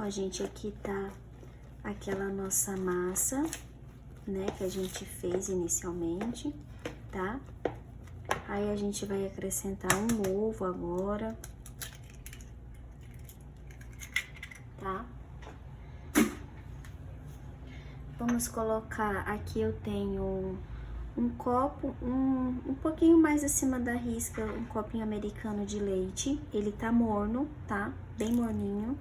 Ó, gente, aqui tá aquela nossa massa, né, que a gente fez inicialmente, tá? Aí a gente vai acrescentar um ovo agora, tá? Vamos colocar, aqui eu tenho um copo, um pouquinho mais acima da risca, um copinho americano de leite. Ele tá morno, tá? Bem morninho.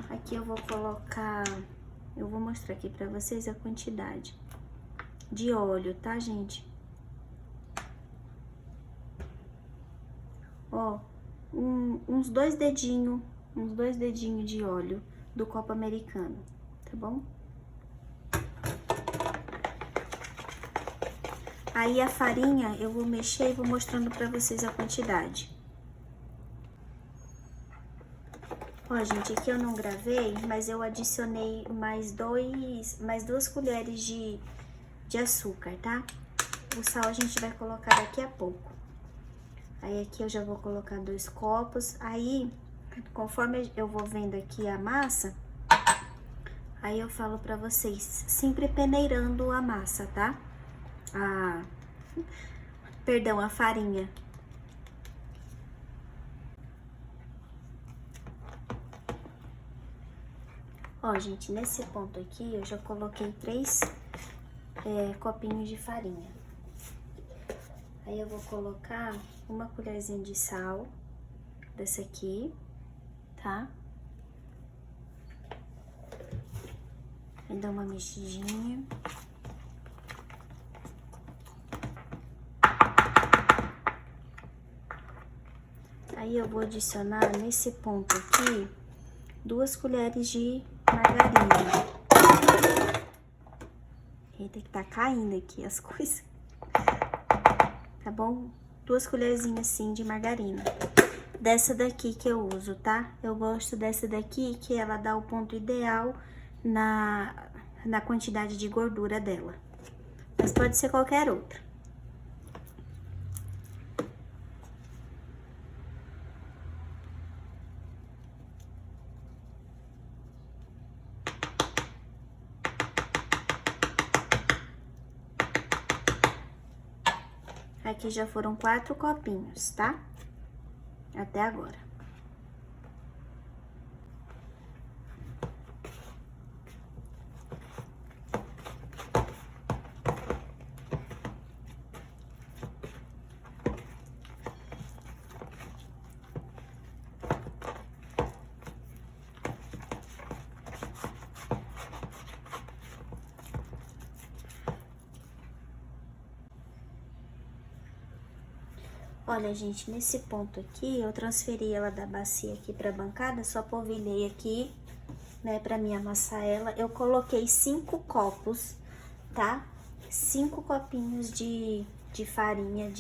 Aqui eu vou colocar, eu vou mostrar aqui pra vocês a quantidade de óleo, tá, gente? Ó, uns dois dedinhos de óleo do copo americano, tá bom? Aí a farinha eu vou mexer e vou mostrando pra vocês a quantidade. Ó, gente, aqui eu não gravei, mas eu adicionei mais duas colheres de açúcar, tá? O sal a gente vai colocar daqui a pouco. Aí aqui eu já vou colocar 2 copos. Aí, conforme eu vou vendo aqui a massa, aí eu falo pra vocês, sempre peneirando a massa, tá? Perdão, a farinha. Ó, gente, nesse ponto aqui eu já coloquei 3 copinhos de farinha. Aí eu vou colocar uma colherzinha de sal, dessa aqui, tá? Vou dar uma mexidinha. Aí eu vou adicionar nesse ponto aqui 2 colheres de margarina. Eita, que tá caindo aqui as coisas. Tá bom? 2 colherzinhas assim de margarina. Dessa daqui que eu uso, tá? Eu gosto dessa daqui que ela dá o ponto ideal na quantidade de gordura dela. Mas pode ser qualquer outra. Aqui já foram 4 copinhos, tá? Até agora. Olha, gente, nesse ponto aqui, eu transferi ela da bacia aqui pra bancada, só polvilhei aqui, né, pra mim amassar ela. Eu coloquei 5 copos, tá? 5 copinhos de farinha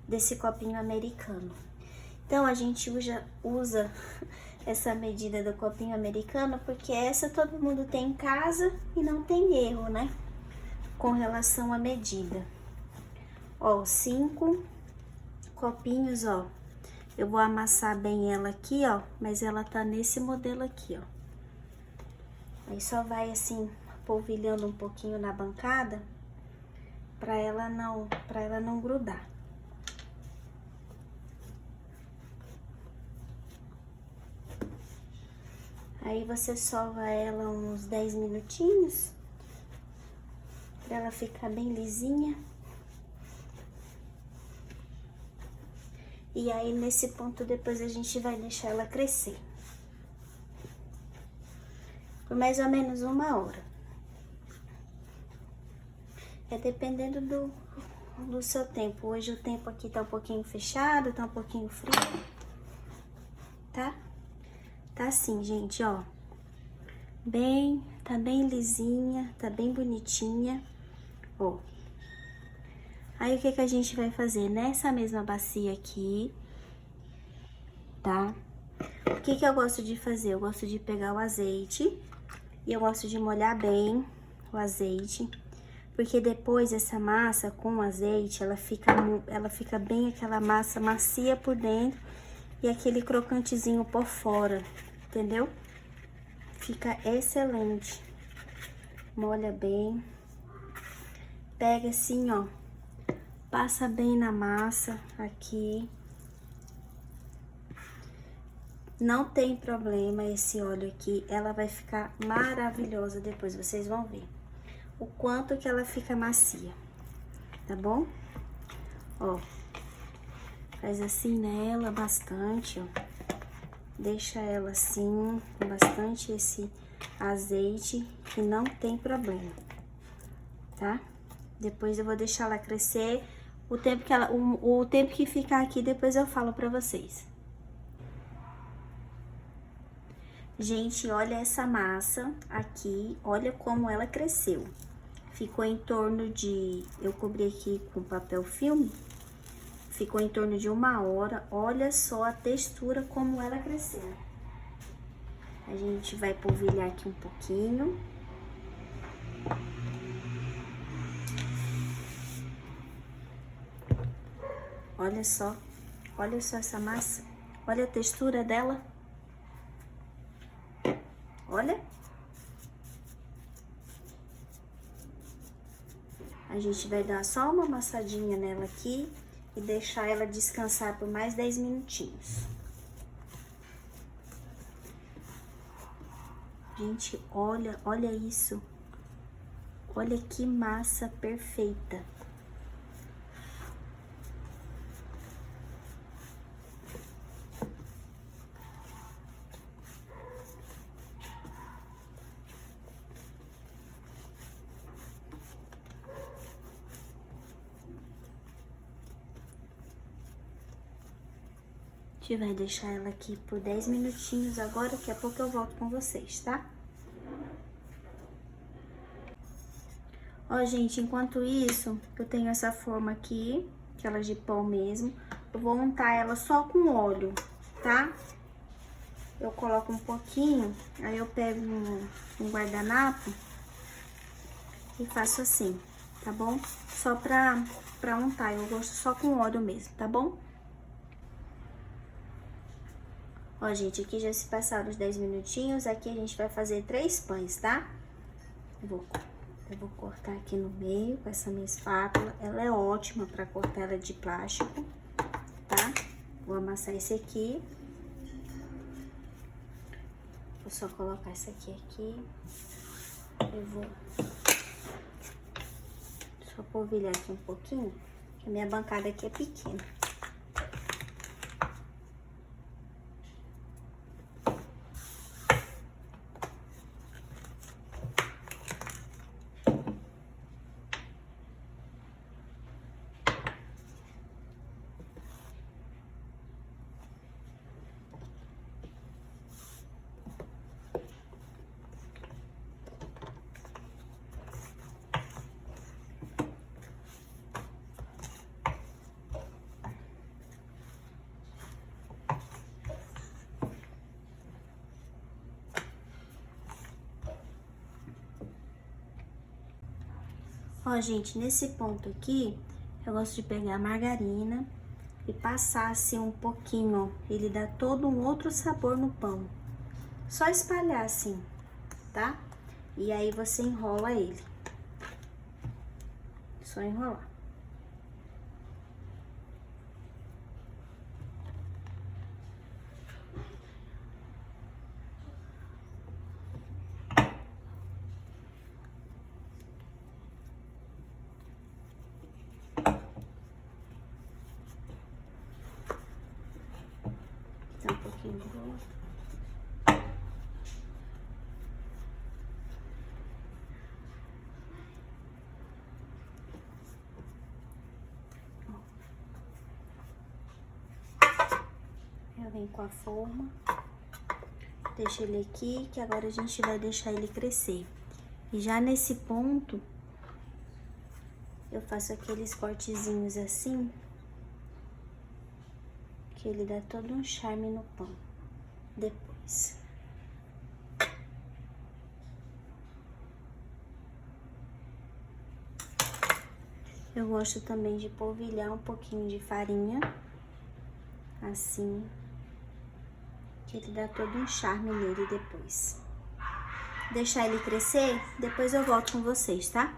desse copinho americano. Então, a gente usa essa medida do copinho americano, porque essa todo mundo tem em casa e não tem erro, né? Com relação à medida. Ó, 5 copinhos, ó. Eu vou amassar bem ela aqui, ó, mas ela tá nesse modelo aqui, ó. Aí só vai assim polvilhando um pouquinho na bancada pra ela não grudar. Aí você sova ela uns 10 minutinhos pra ela ficar bem lisinha. E aí, nesse ponto, depois a gente vai deixar ela crescer. Por mais ou menos 1 hora. É dependendo do seu tempo. Hoje o tempo aqui tá um pouquinho fechado, tá um pouquinho frio. Tá? Tá assim, gente, ó. Tá bem lisinha, tá bem bonitinha. Ó. Aí, o que a gente vai fazer? Nessa mesma bacia aqui, tá? O que eu gosto de fazer? Eu gosto de pegar o azeite e eu gosto de molhar bem o azeite, porque depois essa massa com o azeite, ela fica bem aquela massa macia por dentro e aquele crocantezinho por fora, entendeu? Fica excelente. Molha bem. Pega assim, ó. Passa bem na massa aqui. Não tem problema esse óleo aqui, ela vai ficar maravilhosa depois, vocês vão ver o quanto que ela fica macia, tá bom? Ó, faz assim nela bastante, ó. Deixa ela assim, com bastante esse azeite, que não tem problema, tá? Depois eu vou deixar ela crescer, o tempo que o tempo que ficar aqui, depois eu falo pra vocês. Gente, olha essa massa aqui, olha como ela cresceu. Ficou em torno de, eu cobri aqui com papel filme, ficou em torno de 1 hora. Olha só a textura como ela cresceu. A gente vai polvilhar aqui um pouquinho. Olha só essa massa, olha a textura dela. Olha. A gente vai dar só uma amassadinha nela aqui e deixar ela descansar por mais 10 minutinhos. Gente, olha isso. Olha que massa perfeita. A gente vai deixar ela aqui por 10 minutinhos agora, daqui a pouco eu volto com vocês, tá? Ó, gente, enquanto isso, eu tenho essa forma aqui, aquela de pão mesmo. Eu vou untar ela só com óleo, tá? Eu coloco um pouquinho, aí eu pego um guardanapo e faço assim, tá bom? Só pra untar, eu gosto só com óleo mesmo, tá bom? Ó, gente, aqui já se passaram os 10 minutinhos, aqui a gente vai fazer 3 pães, tá? Eu vou cortar aqui no meio com essa minha espátula, ela é ótima pra cortar ela de plástico, tá? Vou amassar esse aqui. Vou só colocar esse aqui. Eu vou só polvilhar aqui um pouquinho, que a minha bancada aqui é pequena. Ó, gente, nesse ponto aqui, eu gosto de pegar a margarina e passar assim um pouquinho, ó. Ele dá todo um outro sabor no pão. Só espalhar assim, tá? E aí você enrola ele. Só enrolar. Um pouquinho de outro. Eu venho com a forma, deixo ele aqui, que agora a gente vai deixar ele crescer. E já nesse ponto, eu faço aqueles cortezinhos assim, que ele dá todo um charme no pão. Depois. Eu gosto também de polvilhar um pouquinho de farinha, assim, Ele dá todo um charme nele depois. Deixar ele crescer, depois eu volto com vocês, tá?